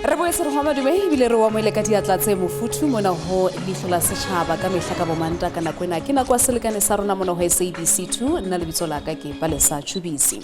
Re boetse re homa dume ebile re wa mo ile ka diatla tse mofuthu mona ho Leihlo La Sechaba ka mehla ka bomanta ka nako ena ke nako selekane sa rona mona ho SABC 2 nna le bitso la ka ke Palesa Chubisi.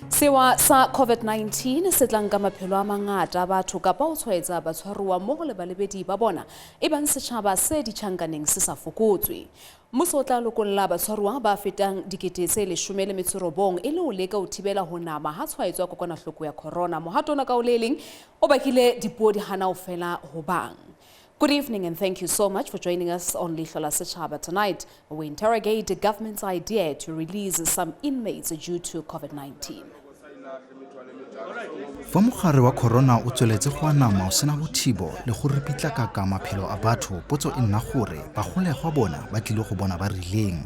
Sewa sa COVID-19 se tlang ka maphelo a mangata a batho kapa o tshwaetsa batshwaruwa mo go le balebedi ba bona e bang setjhaba se ditjhankaneng se sa fokotswe. Mmuso o tla lokolla batshwaruwa ba fetang 19,000 e le ho leka ho thibela ho nama ha tshwaetswa kokwanahloko ya corona. Mohato ona ka o le leng o bakile dipuo di hana ho fela ho bang. Good evening and thank you so much for joining us on Leihlo La Sechaba. Tonight, we interrogate the government's idea to release some inmates due to COVID-19. Fa mogare wa corona o tsweletse go anama o sena bothibo le go repitla ka maphelo a batho potso e nna gore bagolegwa bona ba tlile go bona ba rileng.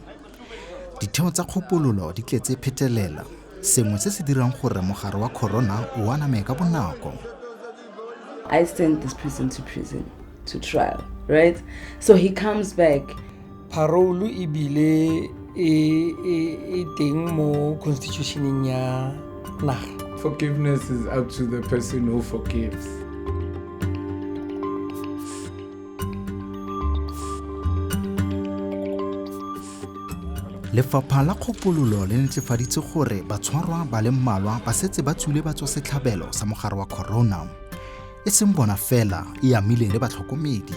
Ditheo tsa kgopololo di tletse phetelela sengwe se se dirang gore mogare wa corona o aname ka bonako. I sent this person to trial, right? So he comes back. Parole ibile e teng mo constitutioneng ya naga. Forgiveness is up to the person who forgives. Lefapha la kgopololo le netefaditse gore batshwarwa ba le mmalwa ba setse ba tswile ba tswa setlhabelo sa mogare wa corona. E seng bona fela e amile le batlhokomedi.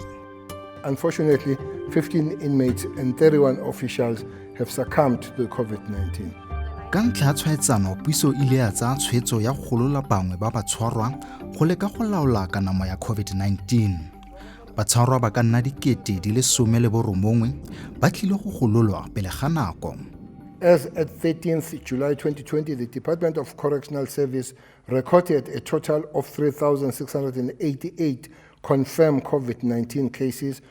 Unfortunately, 15 inmates and 31 officials have succumbed to the COVID-19. Ka ntlha ya tshwaetsano, puso ile ya tsaya tshwetso ya go golola bangwe ba batshwarwa go leka go laola kanamo ya COVID-19. Batshwarwa ba ka nna 19,000 ba tlile go gololwa pele ga nako. As at 13th July 2020, the Department of Correctional Services recorded a total of 3,688 confirmed COVID-19 cases,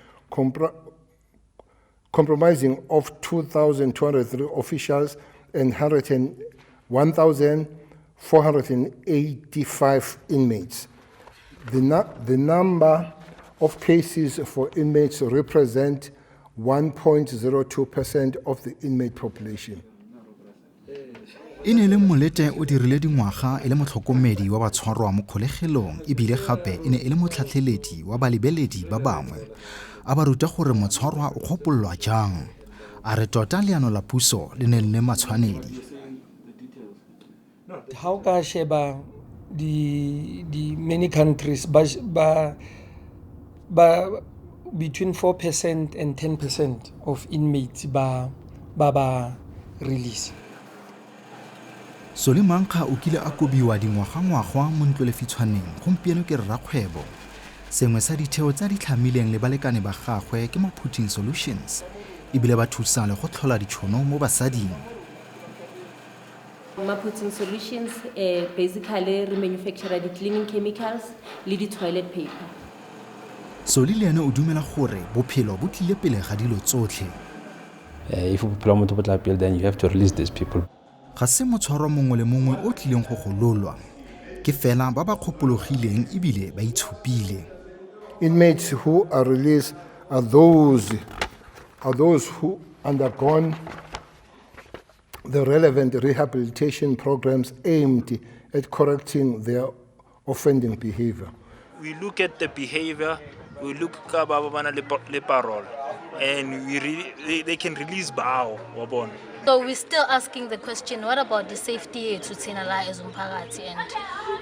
comprising of 2,203 officials and 1,485 inmates. The number of cases for inmates represent 1.02% of the inmate population. Ine le molete o dirile dingwaga le motlhokomedi wa batshwarwa mo kgolegelong ebile gape ine le motlhatlheledi wa balebeledi ba bangwe a ba ruta gore motshwarwa o kgopolwa jang a re tota leano la puso le ne le matshwanedi. How ka sheba the many countries ba between 4% and 10% of inmates ba release. Solimankga o kile a kobiwa dingwaga mo ntlolefitshwaneng gompieno ke rrakgwebo. Sengwe sa ditheo tsa ditlhamileng le balekane ba gagwe ke Maphuthing Solutions ebile ba thusa le go tlhola ditšhono mo basading. Maphuthing Solutions basically re manufacture the cleaning chemicals le di toilet paper. Soli le ene o dumela gore bophelo bo tlile pele ga dilo tsotlhe. If bophelo mo tla pele, then you have to release these people. Ga se motshwaro mongwe le mongwe o tlileng go gololwa ke fela ba ba kgopologileng ebile ba itshupile. Inmates who are released are those who undergone the relevant rehabilitation programs aimed at correcting their offending behavior. We look at the behavior, we look at the parole, and they can release bao. So we're still asking the question, what about the safety to Tsinala as Umpagati and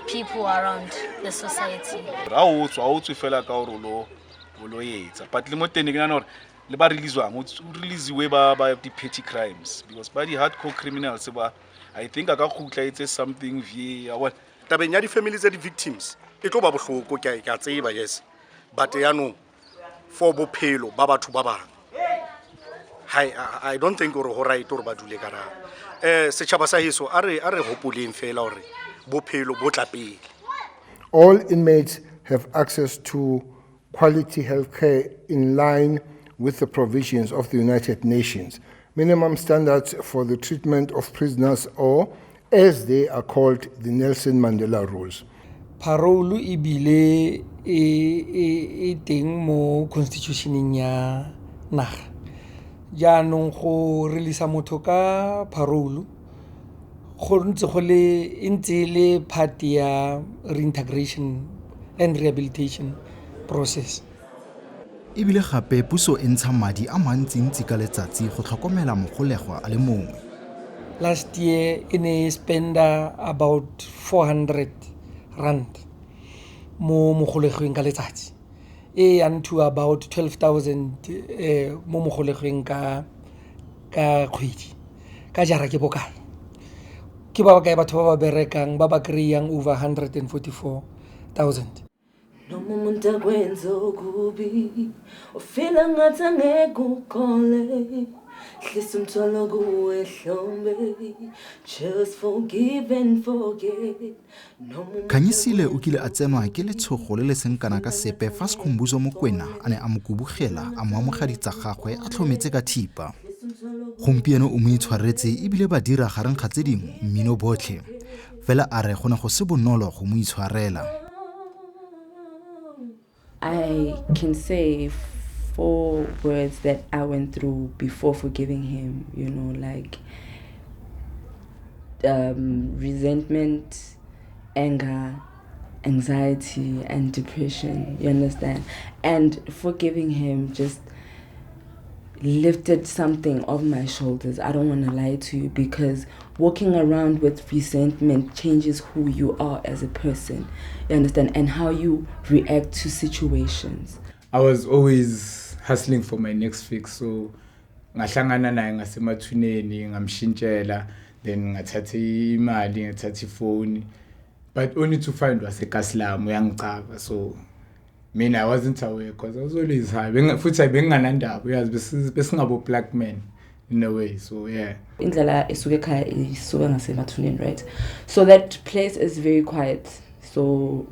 people around the society? But release by the petty crimes because by the hardcore criminals, I think it's something via the families of the victims. It will yes, but for Bopelo, Baba to Baba. I don't think or right or Badule Gara. Sechaba Sahiso, are hopefully in failure. Bopelo, Botapi. All inmates have access to quality health care in line with the provisions of the United Nations, minimum standards for the treatment of prisoners, or as they are called, the Nelson Mandela rules. Parole ibile e teng mo constitutioneng ya naga. Jaanong go release motho ka parole go ntse go le part ya reintegration and rehabilitation process. Ebile gape puso e ntsha madi a mantsintsi ka letsatsi go tlhokomela mogolegwa a le mongwe. Last year in spenda about 400 rand mo mogolegweng ka letsatsi. Unto about 12,000 mo mogolegweng ka kgwedi. Ka jara ke bokae? Ke ba bakae batho ba ba berekang ba ba kreyang over 144,000. Noma umuntu akwenza okubi ufila ngathi angeke ukhole hlisa umthwalo kuwe hlombe just forgive and forget. Khanyisile o kile a tsenwa ke letshogo le le seng kana ka sepe fa Sikhumbuzo Mokoena a ne a mo kubugela a mo amogaditsa gagwe a tlhometse ka thipa. Gompieno o mo itshwaretse ebile ba dira gareng ga tse dingwe mmino botlhe fela a re go ne go se bonolo go mo itshwarela. I can say 4 words that I went through before forgiving him, you know, like resentment, anger, anxiety, and depression, you understand? And forgiving him just lifted something off my shoulders. I don't want to lie to you, because walking around with resentment changes who you are as a person, you understand, and how you react to situations. I was always hustling for my next fix, so ngahlangana naye ngasemathuneni ngamshintshela, then ngathatha imali ngathatha ifoni, but only to find waseKaSlam uyangichava. So mina I wasn't aware because I was always high. Futhi benginganandaba uyazi besingabo black men in a way, so yeah. Indlela esuke ekhaya isuke ngasemathuneni, right? So that place is very quiet, so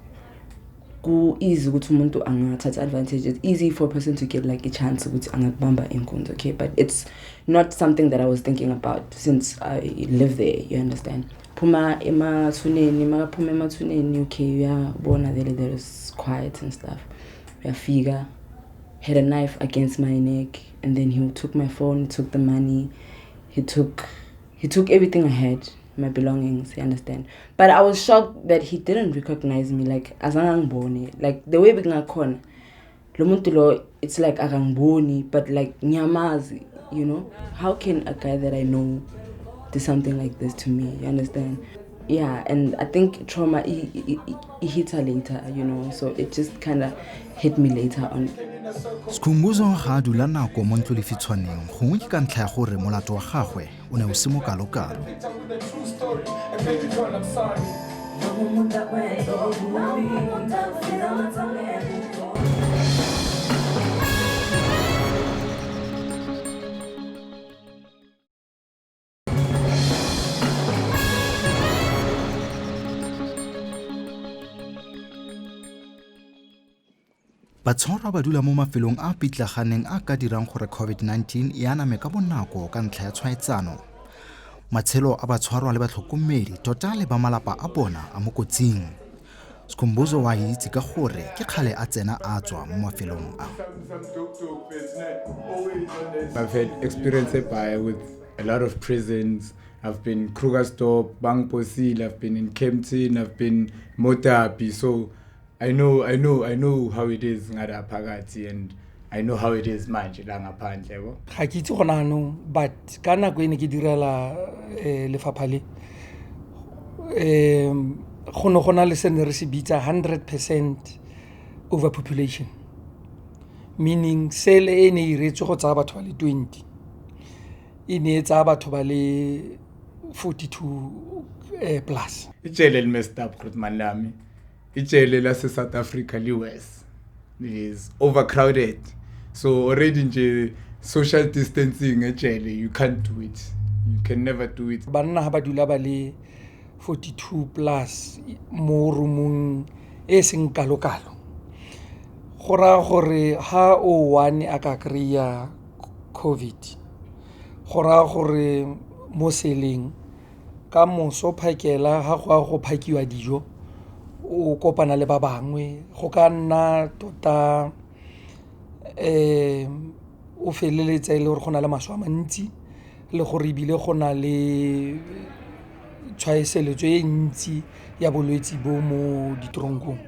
easy ukuthi umuntu angathatha advantage. It's easy for a person to get like a chance ukuthi angakubamba inkunzi, okay? But it's not something that I was thinking about since I live there, you understand? Phuma emathuneni, okay, uyabona there is quiet and stuff. Uyafika, had a knife against my neck, and then he took my phone, he took the money, he took everything I had, my belongings, you understand? But I was shocked that he didn't recognize me, like azangboni, like the way bingakona lo muntu lo, it's like akangboni, but like nyamazi, you know? How can a guy that I know do something like this to me, you understand? Yeah, and I think trauma it hit her later, you know, so it just kind of hit me later on. Sikhumbuzo ga dula nako mo ntlolefitshwaneng gongwe ke ka ntlha ya gore molato wa gagwe o ne o se mo kalokalo. Batshwarwa ba dula mo mafelong a pitlaganeng a ka dirang gore COVID-19 e aname ka bonako ka ntlha ya tshwaetsano. Matshelo a batshwarwa le batlhokomedi tota le ba malapa a bona a mo kotsing. Sikhumbuzo wa itse ka gore ke kgale a tsena a tswa mo mafelong a. I've had experience with a lot of prisons. I've been Krugersdorp, Bangposile, I've been in Kempton, I've been Motapi, so I know how it is ngada phakathi, and I know how it is manje la ngaphandle yebo. Ga ke itse gona no, but ka nako ene ke direla lefapha le gona le sene re se bitsa 100% overpopulation, meaning sele ene e retswe go tsaya batho ba le 20 ene e tsaya batho ba le 42 plus. Ijele li messed up man lami. Ijele la South Africa liwes. It is overcrowded. So already nje social distancing ejele, you can't do it. You can never do it. Banna ha ba dula ba le 42 plus mo roomong e seng kalokalo. Gora gore ha o one a ka kriya COVID. Gora gore mo seleng ka moso phakela ha go phakiwa dijo o kopana le ba bangwe go ka nna tota o feleletsa ile gore gona le maswa mantsi le gore bile gona le tshwaeseletso e ntsi ya bolwetsi bo mo ditoronkong,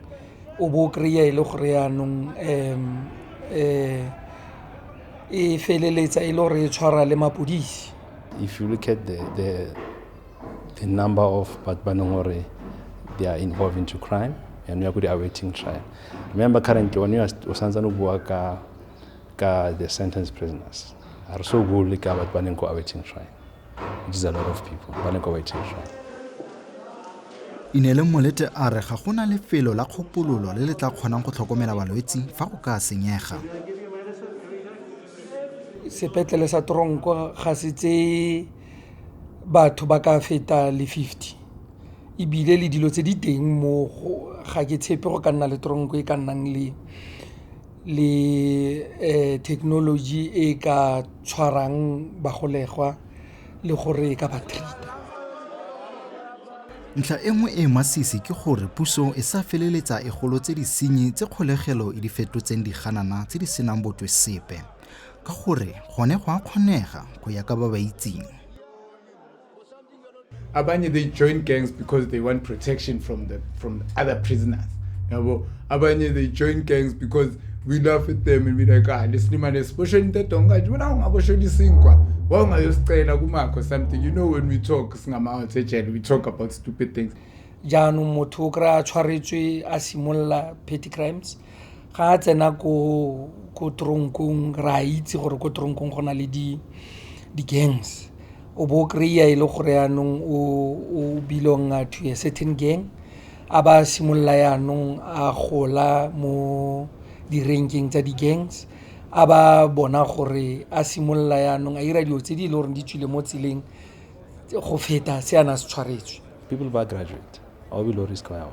o bo kry-a e le gore yaanong e feleletsa e le gore e tshwara le mapodisi. If you look at the number of Batbanongore they are involved into crime and we are good awaiting trial. Remember currently when you are the sentenced prisoners are so good ka Batbanengo awaiting trial, which is a lot of people Batbanengo awaiting trial. Inele Molete a re ga gona lefelo la kgopololo le le tla kgonang go tlhokomela balwetsi fa go ka senyega. Sepetlele sa Tronko ga se tse batho ba ka feta le 50 ebile le dilo tse di teng mo ga ke tshepe go ka nna le Tronko e ka nnang le technology e ka tshwarang bagolegwa le gore e ka ba treata. Ntlha e nngwe e masisi ke gore puso e sa feleletsa e golotse disenyi tse kgolegelo e di fetotseng diganana tse di senang botwe sepe ka gore gone go a kgonega go ya ka ba ba itseng. Abanye they join gangs because they want protection from other prisoners. Yabo abanye they join gangs because we laugh at them and be like, lesinimane siboshe into ngathi wena ungaboshe isinkwa wawungayosicela kumakho something. You know, when we talk singama out ejele we talk about stupid things. Jaanong motho o kry-a tshwaretswe a simolola petty crimes ga a tsena ko tronkong ra itse gore ko tronkong go na le di gangs o bo kry-a e le gore yaanong o belonga to a certain gang a ba simolola yaanong a gola mo di-ranking tsa di-gangs a ba bona gore a simolola yaanong a ira dilo tse di le gore di tswile mo tseleng go feta se ana se tshwaretswe. People ba graduate a be lo risk wa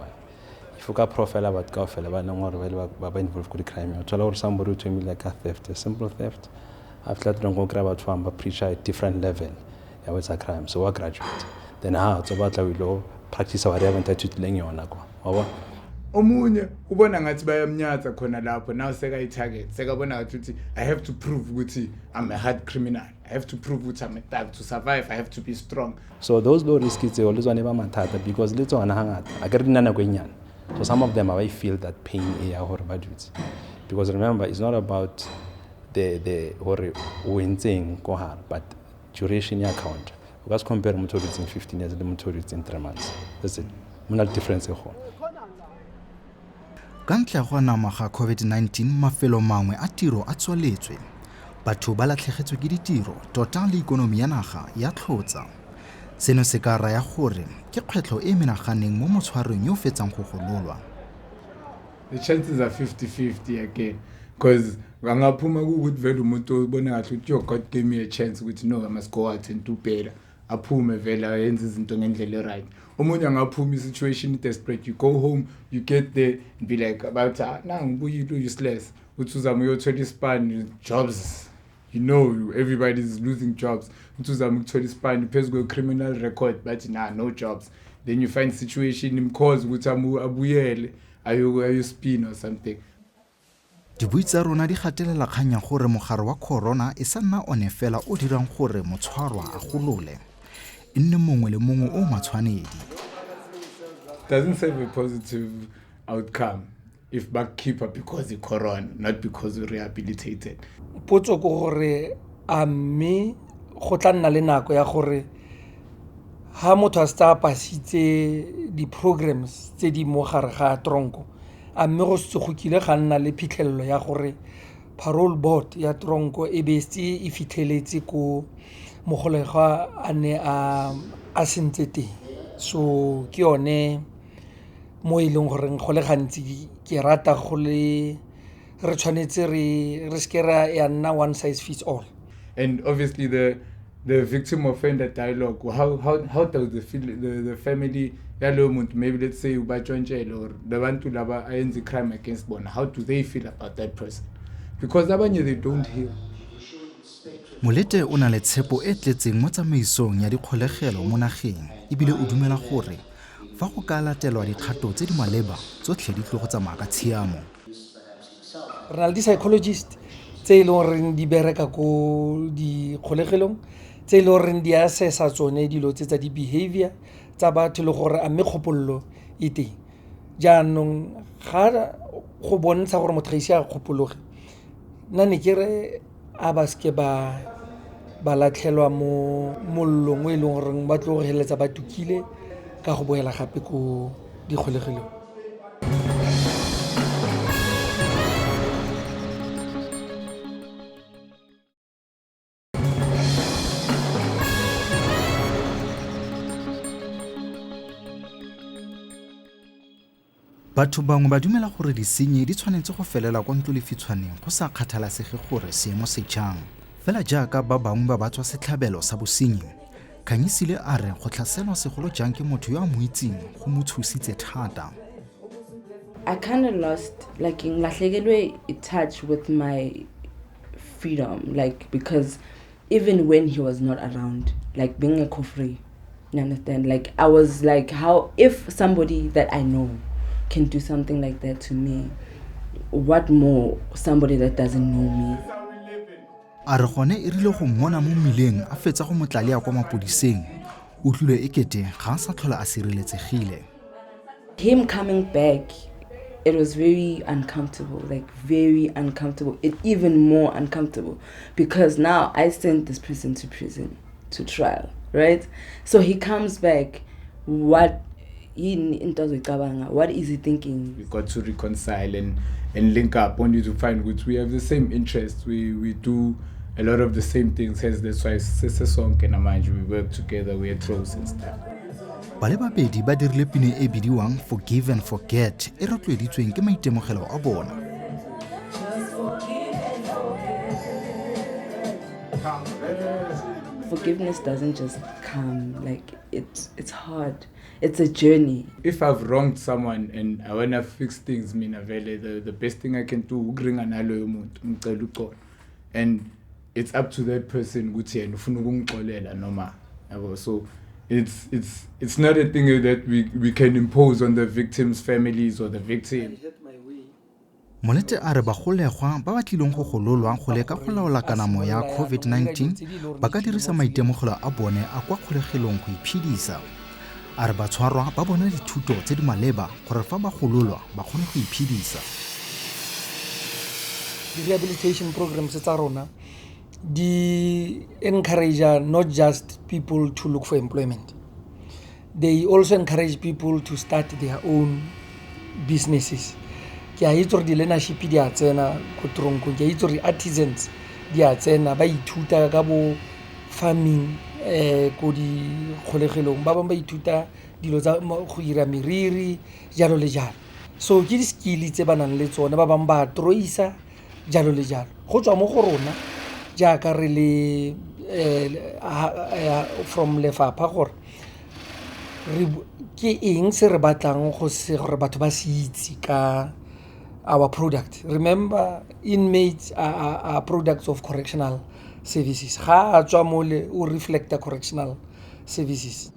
if o ka profile batho kaofela ba nang gore ba involved ko di-crime o thola gore somebody o thomile like a theft, a simple theft after that don't go grab batho ba preach a different level ya wetsa crime so wa graduate then ha tso batla o ilo practice wa re ba ntatutileng yona kwa wa omunye ubona ngathi bayamnyatsa khona lapho now seka i-target sekabona ngathi I have to prove ukuthi I'm a hard criminal, I have to prove ukuthi I'm a thug, to survive I have to be strong. So those low risk kids always want to be mathata because little ana hangata a ke nna go nyana. So some of them I feel that pain ya hore ba dutse because remember it's not about the hore o entseng go hard but duration ya account. O ka se compare motho o dutseng 15 years le motho o dutseng 3 months. That's it. Mona difference e go. Ka ntle go nama ga COVID-19 mafelo mangwe a tiro a tswaletswe. Batho ba latlhegetswe ke ditiro tota le ikonomi ya naga ya tlhotsa. Seno se ka raya gore ke kgwetlho e menaganeng mo motshwareng yo fetsang go gololwa. The chances are 50-50 again because wangaphuma ukuthi vele umuntu ubona kahle ukuthi God gave me a chance ukuthi no I must go out and do better. Aphume vele ayenze izinto ngendlela right. Omunye angaphuma situation desperate, you go home, you get there and be like about nangibuye into useless uthi uzama uyothola ispan jobs, you know everybody's losing jobs uthi uzama ukuthola ispan phezulu kwe criminal record but no jobs, then you find situation imcause ukuthi abuyele ayo spin or something. Dibui tsa rona di gatelela kganya gore mogare wa corona e sa nna one fela o dirang gore motshwarwa a golole nne mongwe le mongwe o matshwanedi. Doesn't serve a positive outcome if back keeper because the corona, not because we rehabilitated. Potso go gore a mme go tla nna le nako ya gore ha motho a sta pasitse di programs tse di mo gare ga Tronko a mme go se go kile ga nna le phitlhelelo ya gore parole board ya Tronko e be e fitlheletse ko mogolegwa a ne a sentse teng. So ke yone mo e leng gore go le gantsi ke rata go le re tshwanetse re skera ya nna one size fits all. And obviously the victim offender dialogue, how does the family yalo muntu, maybe let's say ubatshontshele or the bantu laba ayenza crime against bona, how do they feel about that person? Because abanye they don't hear. Molete o na le tshepo e tletseng mo tsamaisong ya dikgolegelo mo nageng ebile o dumela gore fa go ka latelwa dikgato tse di maleba tsotlhe di tlo go tsamaya ka tshiamo. Re na le di-psychologist tse e leng gore di bereka ko dikgolegelong tse e leng gore di assessa tsone dilo tse tsa di-behavior tsa batho le gore a mme kgopollo e teng. jaanong ga go bontsha gore motho ga ise a kgopologe nna ne ke re a ba seke ba latlhelwa mo mollong o e leng gore ba tlo go heletsa ba tukile ka go boela gape ko dikgolegelong. batho bangwe ba dumela gore disenyi di tshwanetse go felela kwa ntlolefitshwaneng go sa kgathalasege gore seemo se jang fela jaaka ba bangwe ba batswa setlhabelo sa bosenyi. Kanyisile a re go tlhaselwa segolo jang ke motho yo a mo itseng go mo tshositse thata. I kind of lost, like, ngilahlekelwe touch with my freedom, like, because even when he was not around, like, being a free, you understand? Like, I was like, how, if somebody that I know can do something like that to me, what more somebody that doesn't know me? A re gone e rile go mmona mo mmileng a fetsa go motlalea kwa mapodiseng o tlile e kete ga a sa tlhola a sireletsegile. Him coming back, it was very uncomfortable, like very uncomfortable. It even more uncomfortable because now I sent this person to prison to trial, right? So he comes back. What is he thinking? We got to reconcile and link up only to find which we have the same interests. We do a lot of the same things. Hence, that's why song and Amanju, we work together, we are close and stuff. Bale babedi ba dirile pine e bidiwang Forgive and Forget e rotloeditsweng ke maitemogelo a bona. Forgiveness doesn't just come, like it's hard. It's a journey. If I've wronged someone and I want to fix things, the best thing I can do and it's up to that person. So it's not a thing that we can impose on the victims' families or the victim. Molete a re bagolegwa ba ba tlileng go gololwa go leka go laola kanamo ya COVID-19 ba ka dirisa maitemogelo a bone a kwa kgolegelong go iphedisa. A re batshwarwa ba bona dithuto tse di maleba gore fa ba gololwa ba kgone go iphedisa. The rehabilitation programs tsa rona di encourage not just people to look for employment. They also encourage people to start their own businesses. Ke a itse gore di-learnership di a tsena ko tronkong, ke a itse gore artisans di a tsena ba ithuta ka bo farming ko di kgolegelong, ba bangwe ba ithuta dilo tsa go ira meriri jalo le jalo. So ke di-skill tse ba nang le tsone, ba bangwe ba troisa jalo le jalo. Go tswa mo go rona jaaka re le from lefapha gore ke eng se re batlang go se gore batho ba se itse ka our product. Remember, inmates are products of correctional services. Ga tswa mole o reflect the correctional services.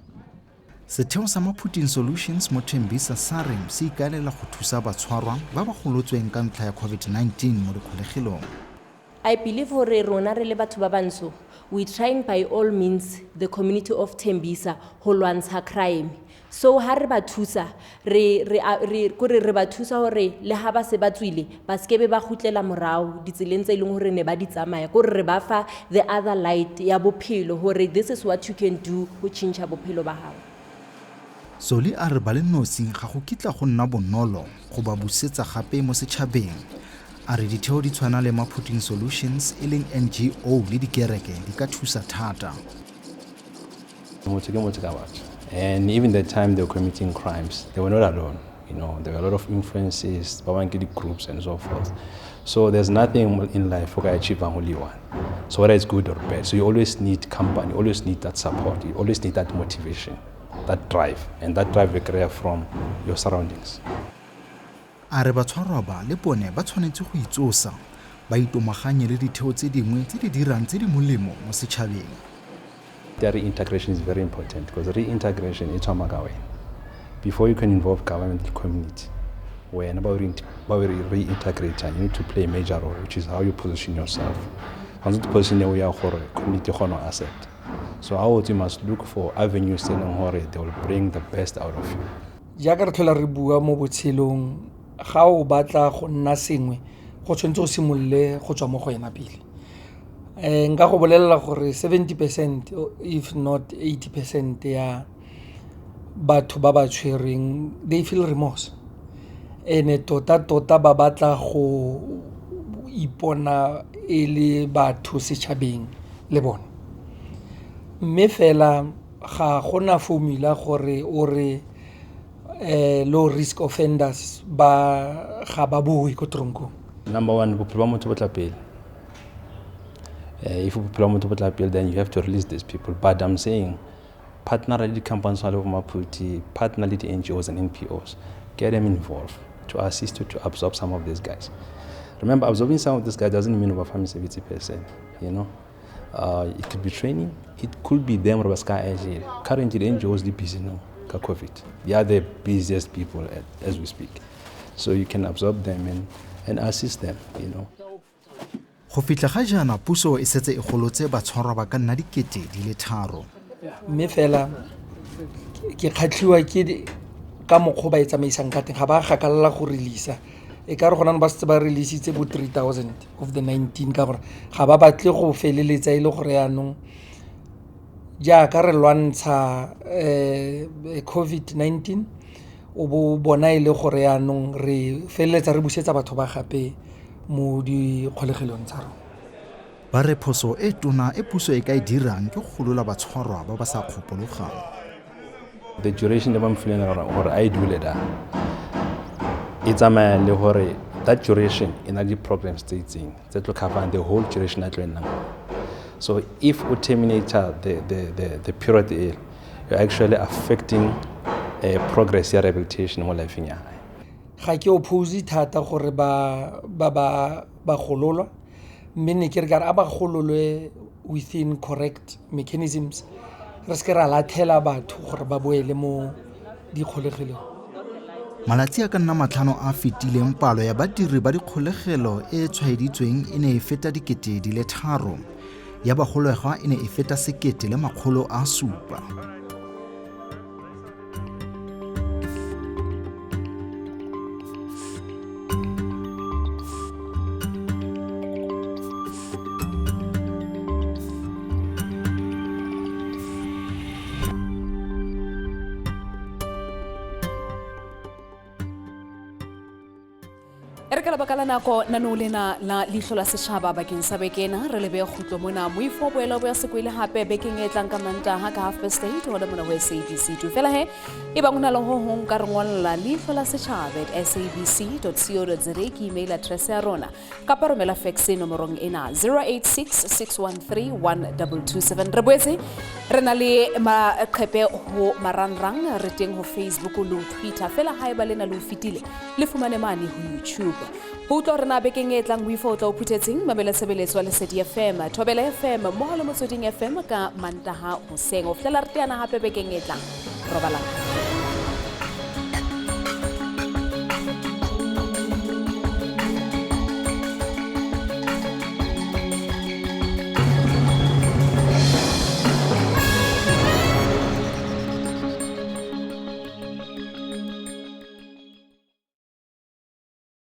Setheo sa Maphuting Solutions mo Tembisa Sarem se ikaelela go thusa batshwarwa ba ba golotsweng ka ntlha ya COVID-19 mo dikgolegelong. I believe hore rona re le batho ba bantsho, we trying by all means the community of Tembisa ho lwantsha crime. So ha re ba thusa re ba thusa hore le ha ba se ba tswile ba skebe ba khutlela morao ditseleng tse ileng hore ne ba di tsamaya gore re ba fa the other light ya bophelo hore this is what you can do go change bophelo ba hao. Soli a re ba le nosi ga go kitla go nna bonolo go ba busetsa gape mo setšhabeng. A re ditheo di tshwana le Maphuting Solutions e leng NGO le dikereke di ka thusa thata. And even the time they were committing crimes, they were not alone. You know, there were a lot of influences, groups and so forth. So there's nothing in life for achieve only one. So whether it's good or bad, so you always need company, you always need that support, you always need that motivation, that drive, and that drive we create from your surroundings. A re batshwarwa ba le bone ba tshwanetse go itsosa ba itomaganye le ditheo tse dingwe tse di dirang tse di molemo mo setšhabeng. The reintegration is very important because reintegration is a before you can involve government and community, when about reintegrate, you need to play a major role, which is how you position yourself. Once you position your community asset. So how you must look for avenues they will bring the best out of you. jaaka re tlhola re bua mo botshelong ga o batla go nna sengwe go tshwanetse o simolole go tswa mo go yena pele nka go bolelela gore 70% if not 80% ya batho ba ba tshwereng they feel remorse ene tota ba batla go ipona e le batho setšhabeng le bone mme fela ga gona formula gore o re low risk offenders ba ga ba boe ko tronkong. Number one, bophelo ba motho bo tla pele. If bophelo ba motho bo tla pele, then you have to release these people. But I'm saying, partner le di-companies all over Maputo, partner le di-NGOs and NPOs, get them involved to assist you to absorb some of these guys. Remember, absorbing some of these guys doesn't mean over 70%, you know. It could be training, it could be them currently the NGOs are busy now, COVID. They are the busiest people as we speak. So you can absorb them and assist them, you know. Go fitla ga jana puso e setse e golotse batshwarwa ba ka nna dikete di le 3. Mme fela ke kgatlhiwa ke ka mokgwa ba e tsamaisang ka teng ga ba gakalla go release e ka re gona ba se ba release bo 3000 of the 19 ka gore ga ba batle go feleletsa ile gore yanong ja ka re lwantsha COVID-19 o bo bona ile gore yanong re feleletsa re busetsa batho ba gape mo di kgolegelong tsa rona. Ba re phoso e tona e puso e ka e dirang ke go golola batshwarwa ba ba sa kgopologang. The duration that I'm feeling or I do later, it's a man le that duration in the program states that will cover the whole duration at now. So if we terminate the period, you're actually affecting progress ya rehabilitation mo life ya. Ga ke oppose thata gore ba gololwa mme ne ke re ka ba gololwe within correct mechanisms re se ke ra lathela batho gore ba boele mo dikgolegelong. Malatsi a ka nna 5 a fetileng palo ya badiri ba dikgolegelo e tshwaeditsweng e ne e feta dikete di le 3 ya bagolegwa e ne e feta 1,700. Re ka lebaka la nako nano lena la Leihlo La Sechaba bakeng sa bekena re lebe khutlo mona moifo boelo bo ya sekwele hape bekeng e tlang ka Mantaha ka 8:30 hola mona ho SABC 2 fela he e bang una le ho hong ka re ngolla Leihlo La Sechaba @sabc.co.za ke email address ya rona ka romela fax nomorong ena 0866131227 re boetse re na le maqhepe ho marangrang re teng ho Facebook le Twitter fela ha e ba lena le fitile le fumane mane ho YouTube. Ho rena bekeng e tlang moifo o tla o phutetseng mamela sebeletso le Sedi FM Thobela FM mo le Motsweding FM ka Mantaha hoseng o flela re teana hape bekeng e tlang robala.